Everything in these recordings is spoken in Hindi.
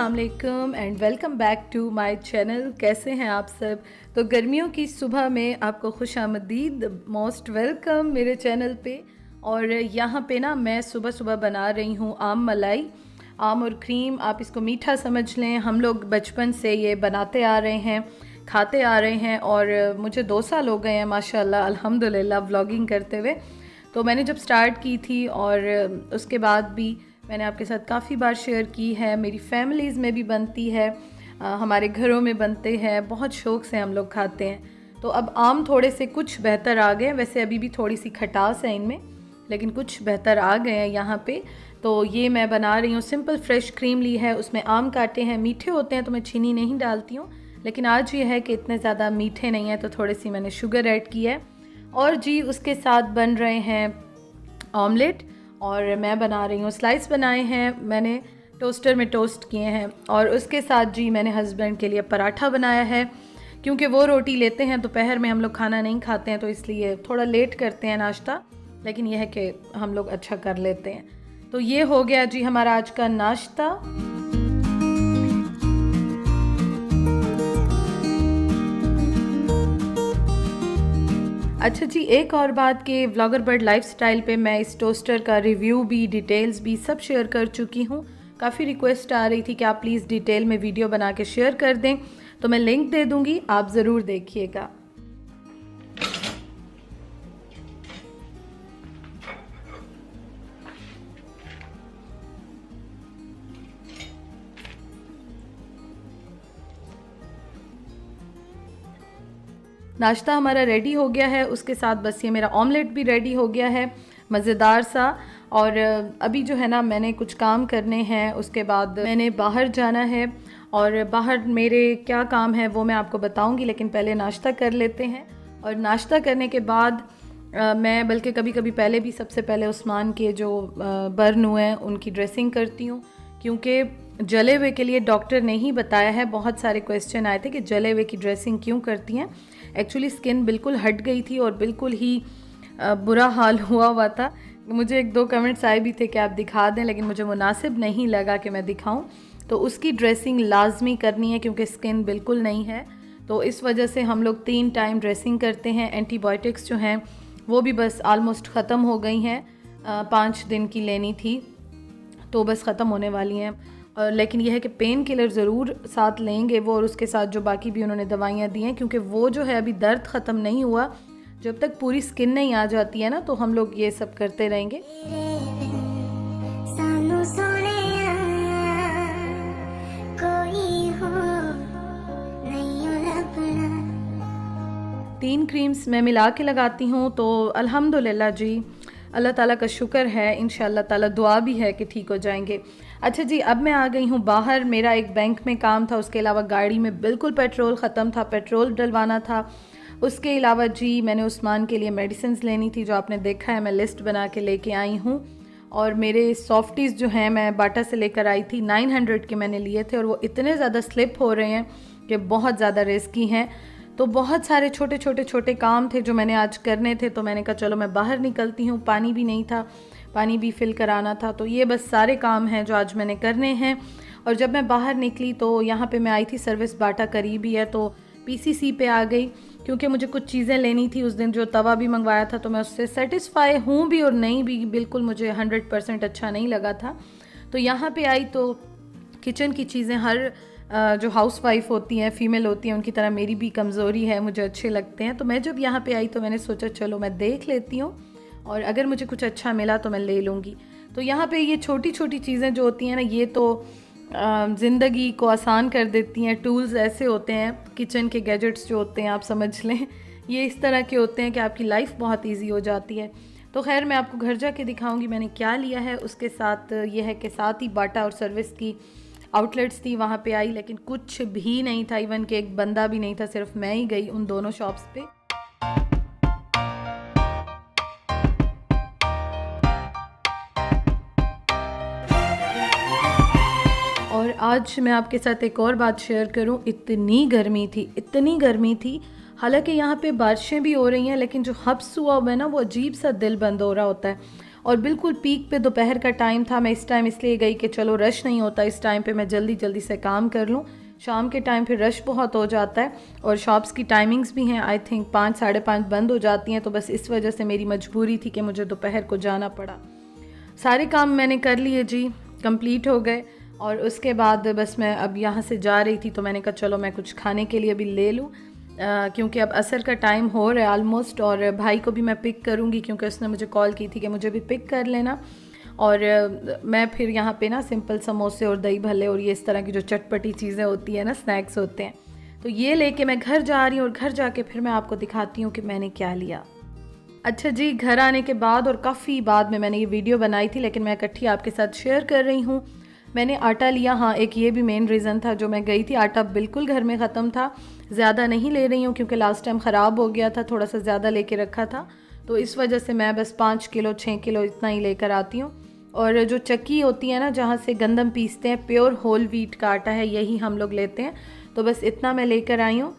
अस्सलाम वालेकुम and welcome back to my channel. कैसे हैं आप सब? तो गर्मियों की सुबह में आपको खुशामदीद, मोस्ट वेलकम मेरे चैनल पे। और यहाँ पे ना मैं सुबह सुबह बना रही हूँ आम मलाई। आम और क्रीम, आप इसको मीठा समझ लें। हम लोग बचपन से ये बनाते आ रहे हैं, खाते आ रहे हैं और मुझे 2 साल हो गए हैं माशाल्लाह अल्हम्दुलिल्लाह व्लॉगिंग करते हुए। तो मैंने जब स्टार्ट की थी और उसके बाद भी मैंने आपके साथ काफ़ी बार शेयर की है। मेरी फैमिलीज़ में भी बनती है, हमारे घरों में बनते हैं, बहुत शौक़ से हम लोग खाते हैं। तो अब आम थोड़े से कुछ बेहतर आ गए, वैसे अभी भी थोड़ी सी खटास है इनमें, लेकिन कुछ बेहतर आ गए हैं यहाँ पे। तो ये मैं बना रही हूँ, सिंपल फ्रेश क्रीम ली है, उसमें आम काटे हैं। मीठे होते हैं तो मैं चीनी नहीं डालती हूँ, लेकिन आज ये है कि इतने ज़्यादा मीठे नहीं हैं तो थोड़ी सी मैंने शुगर ऐड की है। और जी उसके साथ बन रहे हैं ऑमलेट, और मैं बना रही हूँ स्लाइस बनाए हैं मैंने, टोस्टर में टोस्ट किए हैं। और उसके साथ जी मैंने हस्बैंड के लिए पराठा बनाया है, क्योंकि वो रोटी लेते हैं दोपहर में, हम लोग खाना नहीं खाते हैं तो इसलिए थोड़ा लेट करते हैं नाश्ता, लेकिन यह है कि हम लोग अच्छा कर लेते हैं। तो ये हो गया जी हमारा आज का नाश्ता। अच्छा जी, एक और बात कि व्लॉगर बर्ड लाइफस्टाइल पे मैं इस टोस्टर का रिव्यू भी, डिटेल्स भी सब शेयर कर चुकी हूँ। काफ़ी रिक्वेस्ट आ रही थी कि आप प्लीज़ डिटेल में वीडियो बना के शेयर कर दें, तो मैं लिंक दे दूँगी, आप ज़रूर देखिएगा। नाश्ता हमारा रेडी हो गया है, उसके साथ बस ये मेरा ऑमलेट भी रेडी हो गया है, मज़ेदार सा। और अभी जो है ना मैंने कुछ काम करने हैं, उसके बाद मैंने बाहर जाना है, और बाहर मेरे क्या काम है वो मैं आपको बताऊंगी, लेकिन पहले नाश्ता कर लेते हैं। और नाश्ता करने के बाद मैं बल्कि कभी कभी पहले भी, सबसे पहले उस्मान के जो बर्न हुए हैं उनकी ड्रेसिंग करती हूँ, क्योंकि जले हुए के लिए डॉक्टर ने ही बताया है। बहुत सारे क्वेश्चन आए थे कि जले हुए की ड्रेसिंग क्यों करती हैं। एक्चुअली स्किन बिल्कुल हट गई थी और बिल्कुल ही बुरा हाल हुआ था। मुझे 1-2 कमेंट्स आए भी थे कि आप दिखा दें, लेकिन मुझे मुनासिब नहीं लगा कि मैं दिखाऊं। तो उसकी ड्रेसिंग लाजमी करनी है, क्योंकि स्किन बिल्कुल नहीं है। तो इस वजह से हम लोग 3 टाइम ड्रेसिंग करते हैं। एंटीबायोटिक्स जो हैं वो भी बस आलमोस्ट ख़त्म हो गई हैं, 5 दिन की लेनी थी तो बस ख़त्म होने वाली हैं। लेकिन यह है कि पेन किलर ज़रूर साथ लेंगे वो, और उसके साथ जो बाकी भी उन्होंने दवाइयाँ दी हैं, क्योंकि वो जो है अभी दर्द ख़त्म नहीं हुआ। जब तक पूरी स्किन नहीं आ जाती है ना, तो हम लोग ये सब करते रहेंगे। 3 क्रीम्स मैं मिला के लगाती हूँ, तो अल्हम्दुलिल्लाह जी, अल्लाह ताला का शुक्र है, इंशाअल्लाह ताला दुआ भी है कि ठीक हो जाएंगे। अच्छा जी, अब मैं आ गई हूँ बाहर। मेरा एक बैंक में काम था, उसके अलावा गाड़ी में बिल्कुल पेट्रोल ख़त्म था, पेट्रोल डलवाना था। उसके अलावा जी मैंने उस्मान के लिए मेडिसिन लेनी थी, जो आपने देखा है मैं लिस्ट बना के लेके आई हूँ। और मेरे सॉफ्टीज़ जो हैं मैं बाटा से लेकर आई थी, 900 के मैंने लिए थे, और वो इतने ज़्यादा स्लिप हो रहे हैं कि बहुत ज़्यादा रिस्की हैं। तो बहुत सारे छोटे काम थे जो मैंने आज करने थे, तो मैंने कहा चलो मैं बाहर निकलती हूँ। पानी भी नहीं था, पानी भी फिल कराना था। तो ये बस सारे काम हैं जो आज मैंने करने हैं। और जब मैं बाहर निकली तो यहाँ पे मैं आई थी, सर्विस बाटा करीब ही है, तो पीसीसी पे आ गई, क्योंकि मुझे कुछ चीज़ें लेनी थी। उस दिन जो तवा भी मंगवाया था तो मैं उससे सेटिस्फाई हूँ भी और नहीं भी, बिल्कुल मुझे 100% अच्छा नहीं लगा था। तो यहाँ पे आई तो किचन की चीज़ें, हर जो हाउस वाइफ होती हैं, फ़ीमेल होती हैं, उनकी तरह मेरी भी कमज़ोरी है, मुझे अच्छे लगते हैं। तो मैं जब यहाँ पे आई तो मैंने सोचा चलो मैं देख लेती हूँ, और अगर मुझे कुछ अच्छा मिला तो मैं ले लूँगी। तो यहाँ पे ये छोटी चीज़ें जो होती हैं ना, ये तो ज़िंदगी को आसान कर देती हैं। टूल्स ऐसे होते हैं, किचन के गैजेट्स जो होते हैं, आप समझ लें ये इस तरह के होते हैं कि आपकी लाइफ बहुत ईजी हो जाती है। तो खैर मैं आपको घर जाके दिखाऊंगी मैंने क्या लिया है। उसके साथ ये है कि साथ ही बाटा और सर्विस की आउटलेट्स थी, वहाँ पे आई, लेकिन कुछ भी नहीं था, इवन कि एक बंदा भी नहीं था, सिर्फ मैं ही गई उन दोनों शॉप्स पे। और आज मैं आपके साथ एक और बात शेयर करूं, इतनी गर्मी थी। हालांकि यहाँ पे बारिशें भी हो रही हैं, लेकिन जो हब्स हुआ है ना, वो अजीब सा दिल बंद हो रहा होता है। और बिल्कुल पीक पे दोपहर का टाइम था। मैं इस टाइम इसलिए गई कि चलो रश नहीं होता, इस टाइम पे मैं जल्दी जल्दी से काम कर लूँ। शाम के टाइम फिर रश बहुत हो जाता है और शॉप्स की टाइमिंग्स भी हैं, आई थिंक 5 साढ़े 5 बंद हो जाती हैं। तो बस इस वजह से मेरी मजबूरी थी कि मुझे दोपहर को जाना पड़ा। सारे काम मैंने कर लिए जी, कंप्लीट हो गए। और उसके बाद बस मैं अब यहाँ से जा रही थी, तो मैंने कहा चलो मैं कुछ खाने के लिए भी ले लूँ, क्योंकि अब असर का टाइम हो रहा है आलमोस्ट। और भाई को भी मैं पिक करूँगी क्योंकि उसने मुझे कॉल की थी कि मुझे भी पिक कर लेना। और मैं फिर यहाँ पे ना सिंपल समोसे और दही भल्ले और ये इस तरह की जो चटपटी चीज़ें होती हैं ना, स्नैक्स होते हैं, तो ये लेके मैं घर जा रही हूँ। और घर जाके फिर मैं आपको दिखाती हूँ कि मैंने क्या लिया। अच्छा जी, घर आने के बाद और काफ़ी बाद में मैंने ये वीडियो बनाई थी, लेकिन मैं इकट्ठी आपके साथ शेयर कर रही हूँ। मैंने आटा लिया। हाँ, एक ये भी मेन रीज़न था जो मैं गई थी, आटा बिल्कुल घर में ख़त्म था। ज़्यादा नहीं ले रही हूँ क्योंकि लास्ट टाइम ख़राब हो गया था, थोड़ा सा ज़्यादा लेके रखा था, तो इस वजह से मैं बस 5 किलो 6 किलो इतना ही लेकर आती हूँ। और जो चक्की होती है ना जहाँ से गंदम पीसते हैं, प्योर होल व्हीट का आटा है, यही हम लोग लेते हैं। तो बस इतना मैं लेकर आई हूँ,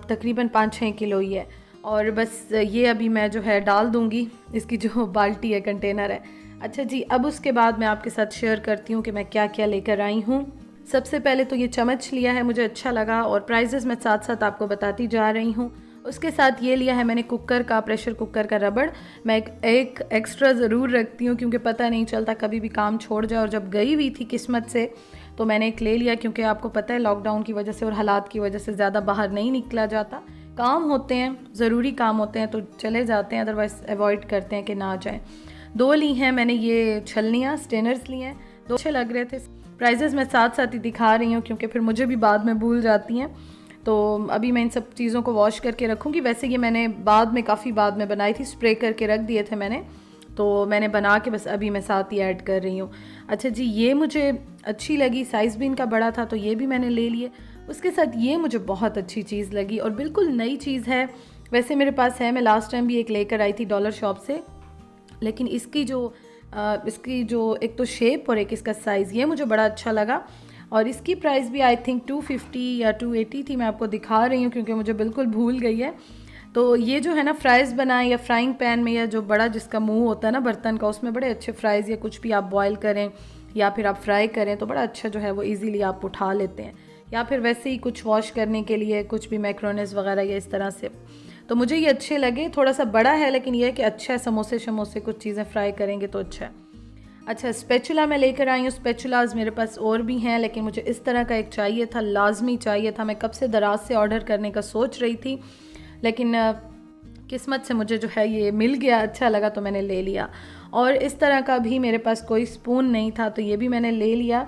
तकरीबन 5-6 किलो ही है। और बस ये अभी मैं जो है डाल दूँगी, इसकी जो बाल्टी है, कंटेनर है। अच्छा जी, अब उसके बाद मैं आपके साथ शेयर करती हूँ कि मैं क्या क्या लेकर आई हूँ। सबसे पहले तो ये चम्मच लिया है, मुझे अच्छा लगा, और प्राइजेस मैं साथ साथ आपको बताती जा रही हूँ। उसके साथ ये लिया है मैंने कुकर का, प्रेशर कुकर का रबड़। मैं एक एक्स्ट्रा ज़रूर रखती हूँ क्योंकि पता नहीं चलता कभी भी काम छोड़ जाए। और जब गई हुई थी किस्मत से तो मैंने एक ले लिया, क्योंकि आपको पता है लॉकडाउन की वजह से और हालात की वजह से ज़्यादा बाहर नहीं निकला जाता। काम होते हैं, ज़रूरी काम होते हैं तो चले जाते हैं, अदरवाइज़ अवॉइड करते हैं कि ना जाएँ। 2 ली हैं मैंने ये छलनियाँ, स्टेनर्स लिए हैं, 2 अच्छे लग रहे थे। प्राइजेस मैं साथ साथ ही दिखा रही हूँ क्योंकि फिर मुझे भी बाद में भूल जाती हैं। तो अभी मैं इन सब चीज़ों को वॉश करके रखूँगी। वैसे ये मैंने बाद में, काफ़ी बाद में बनाई थी, स्प्रे करके रख दिए थे मैंने, तो मैंने बना के बस अभी मैं साथ ही ऐड कर रही हूँ। अच्छा जी, ये मुझे अच्छी लगी, साइज़ भी इनका बड़ा था तो ये भी मैंने ले लिए। उसके साथ ये मुझे बहुत अच्छी चीज़ लगी और बिल्कुल नई चीज़ है। वैसे मेरे पास है, मैं लास्ट टाइम भी एक लेकर आई थी डॉलर शॉप से, लेकिन इसकी जो एक तो शेप और एक इसका साइज़, ये मुझे बड़ा अच्छा लगा। और इसकी प्राइस भी आई थिंक 250 या 280 थी। मैं आपको दिखा रही हूँ क्योंकि मुझे बिल्कुल भूल गई है। तो ये जो है ना, फ्राइज़ बनाएं या फ्राइंग पैन में, या जो बड़ा जिसका मुंह होता है ना बर्तन का, उसमें बड़े अच्छे फ्राइज़ या कुछ भी आप बॉयल करें या फिर आप फ्राई करें तो बड़ा अच्छा जो है वो इजीली आप उठा लेते हैं। या फिर वैसे ही कुछ वॉश करने के लिए कुछ भी मैक्रोनीज वगैरह या इस तरह से, तो मुझे ये अच्छे लगे। थोड़ा सा बड़ा है लेकिन ये है कि अच्छा है, समोसे शमोसे कुछ चीज़ें फ्राई करेंगे तो अच्छा है। अच्छा, स्पैचुला मैं लेकर आई हूँ। स्पैचुलाज मेरे पास और भी हैं लेकिन मुझे इस तरह का एक चाहिए था, लाजमी चाहिए था। मैं कब से दराज से ऑर्डर करने का सोच रही थी, लेकिन किस्मत से मुझे जो है ये मिल गया, अच्छा लगा तो मैंने ले लिया। और इस तरह का भी मेरे पास कोई स्पून नहीं था तो ये भी मैंने ले लिया।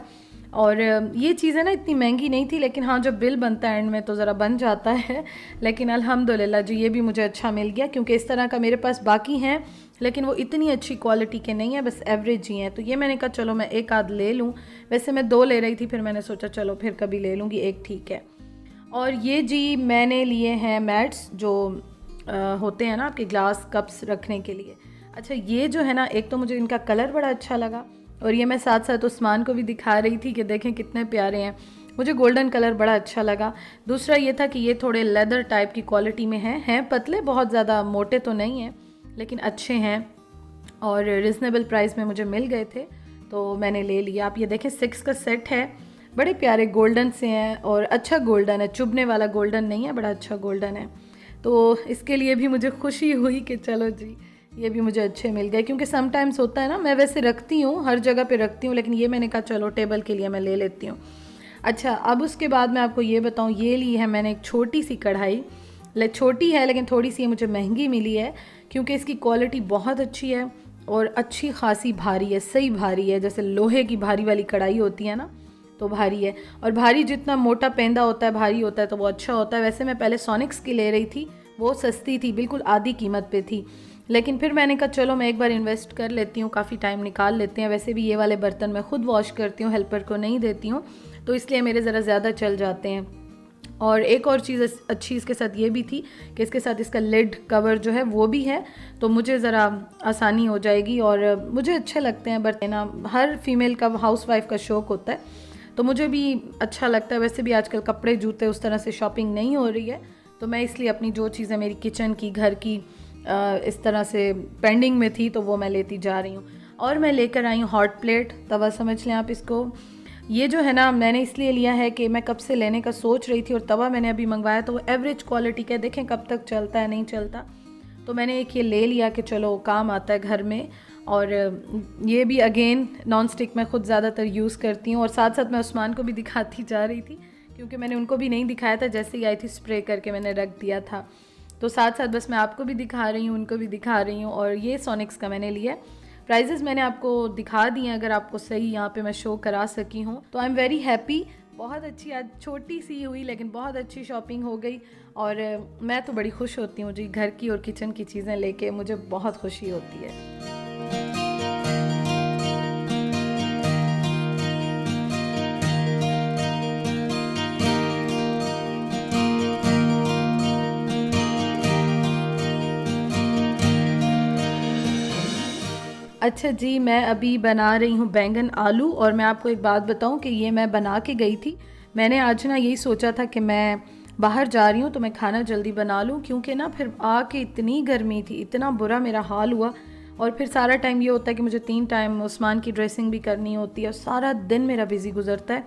और ये चीज़ें ना इतनी महंगी नहीं थी, लेकिन हाँ जब बिल बनता है एंड में तो ज़रा बन जाता है। लेकिन अल्हम्दुलिल्लाह जी, ये भी मुझे अच्छा मिल गया, क्योंकि इस तरह का मेरे पास बाकी हैं लेकिन वो इतनी अच्छी क्वालिटी के नहीं है, बस एवरेज ही हैं। तो ये मैंने कहा चलो मैं एक आध ले लूँ। वैसे मैं 2 ले रही थी, फिर मैंने सोचा चलो फिर कभी ले लूँगी, एक ठीक है। और ये जी मैंने लिए हैं मैट्स, जो होते हैं ना आपके ग्लास कप्स रखने के लिए। अच्छा, ये जो है ना, एक तो मुझे इनका कलर बड़ा अच्छा लगा और ये मैं साथ साथ उस्मान को भी दिखा रही थी कि देखें कितने प्यारे हैं। मुझे गोल्डन कलर बड़ा अच्छा लगा। दूसरा ये था कि ये थोड़े लेदर टाइप की क्वालिटी में हैं पतले, बहुत ज़्यादा मोटे तो नहीं हैं लेकिन अच्छे हैं और रिजनेबल प्राइस में मुझे मिल गए थे तो मैंने ले लिया। आप ये देखें 6 का सेट है, बड़े प्यारे गोल्डन से हैं और अच्छा गोल्डन है, चुभने वाला गोल्डन नहीं है, बड़ा अच्छा गोल्डन है। तो इसके लिए भी मुझे खुशी हुई कि चलो जी ये भी मुझे अच्छे मिल गए, क्योंकि समटाइम्स होता है ना, मैं वैसे रखती हूँ, हर जगह पे रखती हूँ, लेकिन ये मैंने कहा चलो टेबल के लिए मैं ले लेती हूँ। अच्छा, अब उसके बाद मैं आपको ये बताऊँ, ये ली है मैंने एक छोटी सी कढ़ाई। छोटी है लेकिन थोड़ी सी मुझे महंगी मिली है, क्योंकि इसकी क्वालिटी बहुत अच्छी है और अच्छी खासी भारी है, सही भारी है, जैसे लोहे की भारी वाली कढ़ाई होती है ना, तो भारी है। और भारी जितना मोटा पेंदा होता है, भारी होता है तो वो अच्छा होता है। वैसे मैं पहले सोनिक्स की ले रही थी, वो सस्ती थी, बिल्कुल आधी कीमत पे थी, लेकिन फिर मैंने कहा चलो मैं एक बार इन्वेस्ट कर लेती हूँ, काफ़ी टाइम निकाल लेते हैं। वैसे भी ये वाले बर्तन मैं खुद वॉश करती हूँ, हेल्पर को नहीं देती हूँ, तो इसलिए मेरे ज़रा ज़्यादा चल जाते हैं। और एक और चीज़ अच्छी इसके साथ ये भी थी कि इसके साथ इसका लिड कवर जो है वो भी है, तो मुझे ज़रा आसानी हो जाएगी। और मुझे अच्छे लगते हैं बर्तन ना, हर फीमेल का, हाउसवाइफ का शौक़ होता है, तो मुझे भी अच्छा लगता है। वैसे भी आजकल कपड़े जूते उस तरह से शॉपिंग नहीं हो रही है, तो मैं इसलिए अपनी जो चीज़ें मेरी किचन की, घर की इस तरह से पेंडिंग में थी, तो वो मैं लेती जा रही हूँ। और मैं लेकर आई हूँ हॉट प्लेट, तवा समझ लें आप इसको। ये जो है ना, मैंने इसलिए लिया है कि मैं कब से लेने का सोच रही थी, और तवा मैंने अभी मंगवाया तो वो एवरेज क्वालिटी का, देखें कब तक चलता है नहीं चलता। तो मैंने एक ये ले लिया कि चलो काम आता है घर में। और ये भी अगेन नॉन स्टिक मैं ख़ुद ज़्यादातर यूज़ करती हूँ, और साथ साथ मैं उस्मान को भी दिखाती जा रही थी, क्योंकि मैंने उनको भी नहीं दिखाया था, जैसे ही आई थी स्प्रे करके मैंने रख दिया था। तो साथ साथ बस मैं आपको भी दिखा रही हूँ, उनको भी दिखा रही हूँ। और ये सोनिक्स का मैंने लिया है। प्राइजेस मैंने आपको दिखा दिए हैं, अगर आपको सही यहाँ पे मैं शो करा सकी हूँ तो आई एम वेरी हैप्पी। बहुत अच्छी, आज छोटी सी हुई लेकिन बहुत अच्छी शॉपिंग हो गई। और मैं तो बड़ी खुश होती हूँ जी, घर की और किचन की चीज़ें लेके मुझे बहुत खुशी होती है। अच्छा जी, मैं अभी बना रही हूँ बैंगन आलू। और मैं आपको एक बात बताऊँ कि ये मैं बना के गई थी। मैंने आज ना यही सोचा था कि मैं बाहर जा रही हूँ तो मैं खाना जल्दी बना लूँ, क्योंकि ना फिर आके इतनी गर्मी थी, इतना बुरा मेरा हाल हुआ। और फिर सारा टाइम ये होता है कि मुझे 3 टाइम उस्मान की ड्रेसिंग भी करनी होती है, और सारा दिन मेरा बिज़ी गुजरता है।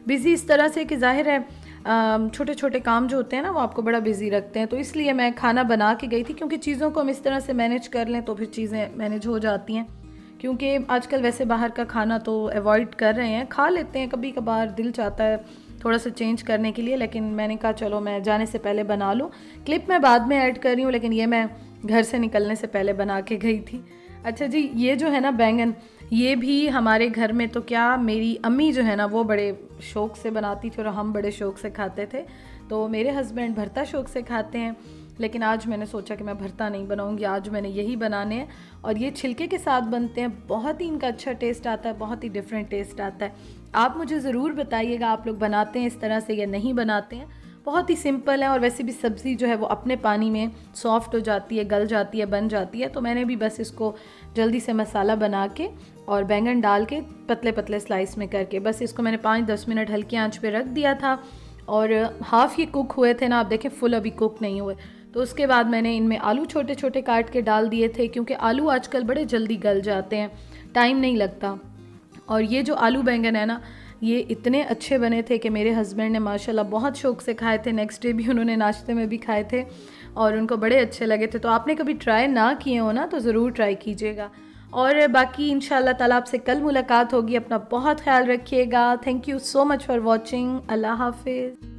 बिज़ी इस तरह से कि ज़ाहिर है छोटे छोटे काम जो होते हैं ना वो आपको बड़ा बिज़ी रखते हैं। तो इसलिए मैं खाना बना के गई थी, क्योंकि चीज़ों को हम इस तरह से मैनेज कर लें तो फिर चीज़ें मैनेज हो जाती हैं। क्योंकि आजकल वैसे बाहर का खाना तो अवॉइड कर रहे हैं, खा लेते हैं कभी कभार, दिल चाहता है थोड़ा सा चेंज करने के लिए, लेकिन मैंने कहा चलो मैं जाने से पहले बना लूँ। क्लिप मैं बाद में ऐड कर रही हूँ, लेकिन ये मैं घर से निकलने से पहले बना के गई थी। अच्छा जी, ये जो है ना बैंगन, ये भी हमारे घर में तो क्या, मेरी अम्मी जो है ना वो बड़े शौक़ से बनाती थी और हम बड़े शौक़ से खाते थे। तो मेरे हस्बैंड भरता शौक़ से खाते हैं, लेकिन आज मैंने सोचा कि मैं भरता नहीं बनाऊंगी, आज मैंने यही बनाने हैं। और ये छिलके के साथ बनते हैं, बहुत ही इनका अच्छा टेस्ट आता है, बहुत ही डिफरेंट टेस्ट आता है। आप मुझे ज़रूर बताइएगा आप लोग बनाते हैं इस तरह से या नहीं बनाते हैं। बहुत ही सिंपल है, और वैसे भी सब्ज़ी जो है वो अपने पानी में सॉफ्ट हो जाती है, गल जाती है, बन जाती है। तो मैंने भी बस इसको जल्दी से मसाला बना के और बैंगन डाल के पतले पतले स्लाइस में करके बस इसको मैंने 5-10 मिनट हल्की आंच पे रख दिया था। और हाफ़ ये कुक हुए थे ना, आप देखें फुल अभी कुक नहीं हुए। तो उसके बाद मैंने इनमें आलू छोटे छोटे काट के डाल दिए थे, क्योंकि आलू आजकल बड़े जल्दी गल जाते हैं, टाइम नहीं लगता। और ये जो आलू बैंगन है ना, ये इतने अच्छे बने थे कि मेरे हस्बैंड ने माशाल्लाह बहुत शौक़ से खाए थे। नेक्स्ट डे भी उन्होंने नाश्ते में भी खाए थे और उनको बड़े अच्छे लगे थे। तो आपने कभी ट्राई ना किए हो ना तो ज़रूर ट्राई कीजिएगा। और बाकी इंशाल्लाह ताला आपसे कल मुलाकात होगी। अपना बहुत ख्याल रखिएगा। Thank you so much for watching. अल्लाह हाफिज़।